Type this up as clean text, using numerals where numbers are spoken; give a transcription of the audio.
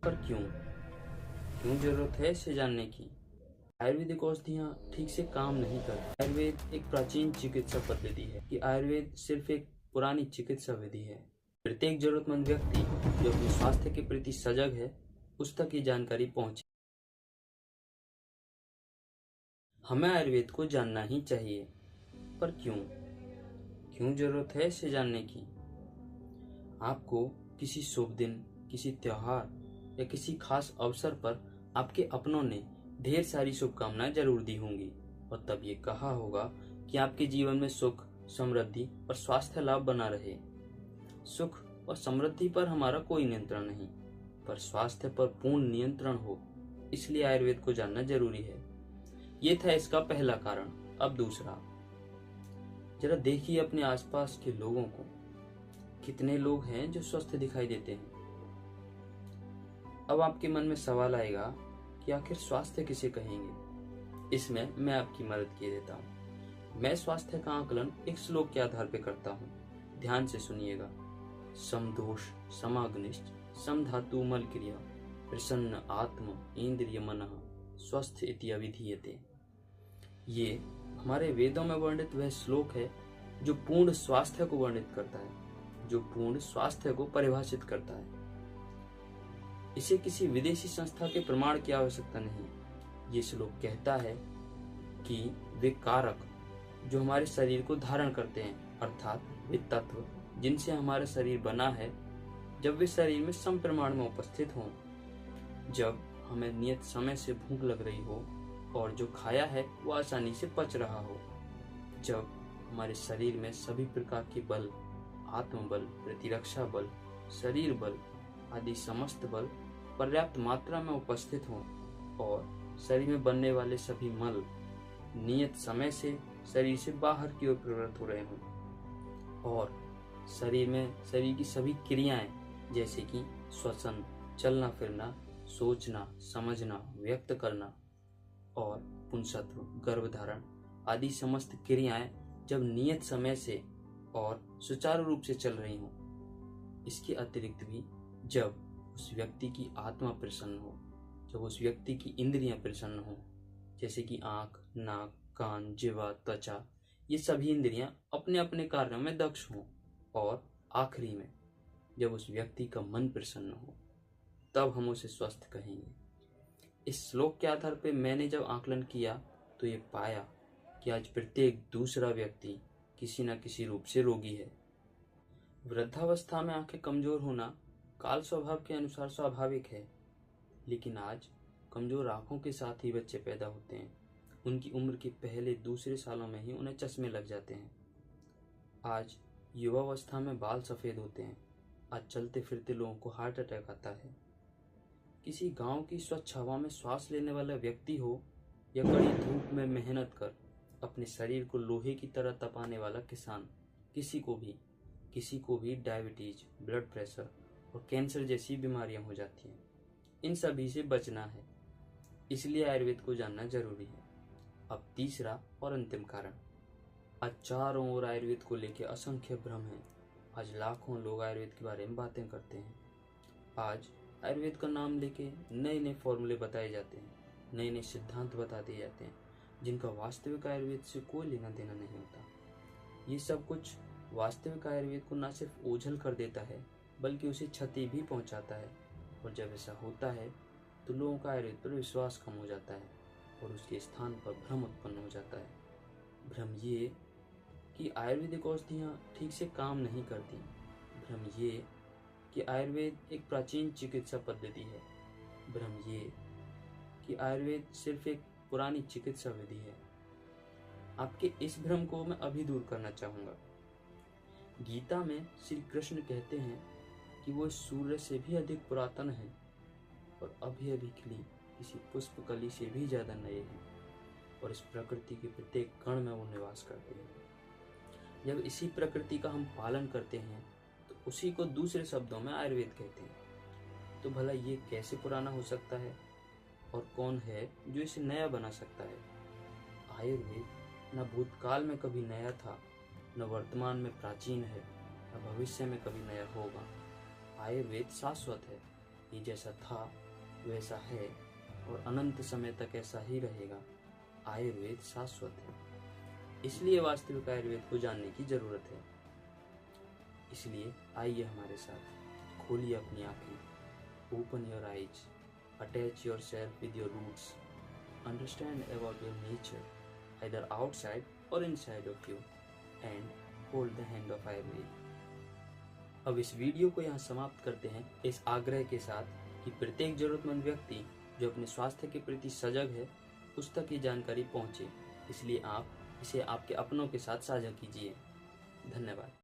पर क्यों क्यों जरूरत है इसे जानने की। आयुर्वेदिक औषधियाँ ठीक से काम नहीं करती। आयुर्वेद एक प्राचीन चिकित्सा पद्धति है कि आयुर्वेद सिर्फ एक पुरानी चिकित्सा विधि है। प्रत्येक जरूरतमंद व्यक्ति जो अपने स्वास्थ्य के प्रति सजग है उस तक ये जानकारी पहुंचे। हमें आयुर्वेद को जानना ही चाहिए, पर क्यों जरूरत है इसे जानने की। आपको किसी शुभ दिन, किसी त्योहार या किसी खास अवसर पर आपके अपनों ने ढेर सारी शुभकामनाएं जरूर दी होंगी और तब ये कहा होगा कि आपके जीवन में सुख, समृद्धि और स्वास्थ्य लाभ बना रहे। सुख और समृद्धि पर हमारा कोई नियंत्रण नहीं, पर स्वास्थ्य पर पूर्ण नियंत्रण हो, इसलिए आयुर्वेद को जानना जरूरी है। ये था इसका पहला कारण। अब दूसरा, जरा देखिए अपने आसपास के लोगों को, कितने लोग हैं जो स्वस्थ दिखाई देते हैं। अब आपके मन में सवाल आएगा कि आखिर स्वास्थ्य किसे कहेंगे। इसमें मैं आपकी मदद किए देता हूँ। मैं स्वास्थ्य का आकलन एक श्लोक के आधार पर करता हूँ। ध्यान से सुनिएगा। समदोष समाग्निष्ठ समधातु मल क्रिया प्रसन्न आत्म इंद्रिय मनः स्वस्थ इति अविधीयते। ये हमारे वेदों में वर्णित वह श्लोक है जो पूर्ण स्वास्थ्य को वर्णित करता है, जो पूर्ण स्वास्थ्य को परिभाषित करता है। इसे किसी विदेशी संस्था के प्रमाण की आवश्यकता नहीं। ये श्लोक कहता है कि वे कारक जो हमारे शरीर को धारण करते हैं, अर्थात वे तत्व जिनसे हमारा शरीर बना है, जब वे शरीर में सम प्रमाण में उपस्थित हों, जब हमें नियत समय से भूख लग रही हो और जो खाया है वो आसानी से पच रहा हो, जब हमारे शरीर में सभी प्रकार के बल, आत्मबल, प्रतिरक्षा बल, शरीर बल आदि समस्त बल पर्याप्त मात्रा में उपस्थित हों और शरीर में बनने वाले सभी मल नियत समय से शरीर से बाहर की ओर प्रवृत्त हो रहे हों और शरीर की सभी क्रियाएं जैसे कि श्वसन, चलना फिरना, सोचना, समझना, व्यक्त करना और पुंसत्व, गर्भधारण आदि समस्त क्रियाएं जब नियत समय से और सुचारू रूप से चल रही हों। इसके अतिरिक्त भी जब उस व्यक्ति की आत्मा प्रसन्न हो, जब उस व्यक्ति की इंद्रियां प्रसन्न हो, जैसे कि आंख, नाक, कान, जिह्वा, त्वचा, ये सभी इंद्रियां अपने अपने कार्यों में दक्ष हों और आखिरी में जब उस व्यक्ति का मन प्रसन्न हो, तब हम उसे स्वस्थ कहेंगे। इस श्लोक के आधार पर मैंने जब आकलन किया तो ये पाया कि आज प्रत्येक दूसरा व्यक्ति किसी न किसी रूप से रोगी है। वृद्धावस्था में आंखें कमजोर होना काल स्वभाव के अनुसार स्वाभाविक है, लेकिन आज कमजोर आंखों के साथ ही बच्चे पैदा होते हैं। उनकी उम्र के पहले दूसरे सालों में ही उन्हें चश्मे लग जाते हैं। आज युवावस्था में बाल सफेद होते हैं। आज चलते फिरते लोगों को हार्ट अटैक आता है। किसी गांव की स्वच्छ हवा में श्वास लेने वाला व्यक्ति हो या कड़ी धूप में मेहनत कर अपने शरीर को लोहे की तरह तपाने वाला किसान, किसी को भी डायबिटीज, ब्लड प्रेशर और कैंसर जैसी बीमारियां हो जाती हैं। इन सभी से बचना है, इसलिए आयुर्वेद को जानना जरूरी है। अब तीसरा और अंतिम कारण, आज चारों ओर आयुर्वेद को लेकर असंख्य भ्रम है। आज लाखों लोग आयुर्वेद के बारे में बातें करते हैं। आज आयुर्वेद का नाम लेके नए नए फॉर्मूले बताए जाते हैं, नए नए सिद्धांत बता दिए जाते हैं, जिनका वास्तविक आयुर्वेद से कोई लेना देना नहीं होता। ये सब कुछ वास्तविक आयुर्वेद को न सिर्फ ओझल कर देता है, बल्कि उसे क्षति भी पहुंचाता है। और जब ऐसा होता है तो लोगों का आयुर्वेद पर विश्वास कम हो जाता है और उसके स्थान पर भ्रम उत्पन्न हो जाता है। भ्रम ये कि आयुर्वेदिक औषधियाँ ठीक से काम नहीं करती। भ्रम ये कि आयुर्वेद एक प्राचीन चिकित्सा पद्धति है। भ्रम ये कि आयुर्वेद सिर्फ एक पुरानी चिकित्सा विधि है। आपके इस भ्रम को मैं अभी दूर करना चाहूँगा। गीता में श्री कृष्ण कहते हैं कि वो सूर्य से भी अधिक पुरातन है और अभी अभी खिली किसी पुष्पकली से भी ज़्यादा नए हैं और इस प्रकृति के प्रत्येक कण में वो निवास करते हैं। जब इसी प्रकृति का हम पालन करते हैं तो उसी को दूसरे शब्दों में आयुर्वेद कहते हैं। तो भला ये कैसे पुराना हो सकता है और कौन है जो इसे नया बना सकता है? आयुर्वेद न भूतकाल में कभी नया था, न वर्तमान में प्राचीन है, न भविष्य में कभी नया होगा। आयुर्वेद शाश्वत है, ये जैसा था वैसा है और अनंत समय तक ऐसा ही रहेगा। आयुर्वेद शाश्वत है, इसलिए वास्तविक आयुर्वेद को जानने की जरूरत है। इसलिए आइए हमारे साथ, खोलिए अपनी आंखें, open your eyes, attach yourself with your roots, understand about your nature either outside or inside of you and hold the hand of Ayurveda. अब इस वीडियो को यहाँ समाप्त करते हैं इस आग्रह के साथ कि प्रत्येक जरूरतमंद व्यक्ति जो अपने स्वास्थ्य के प्रति सजग है उस तक ये जानकारी पहुँचे, इसलिए आप इसे आपके अपनों के साथ साझा कीजिए। धन्यवाद।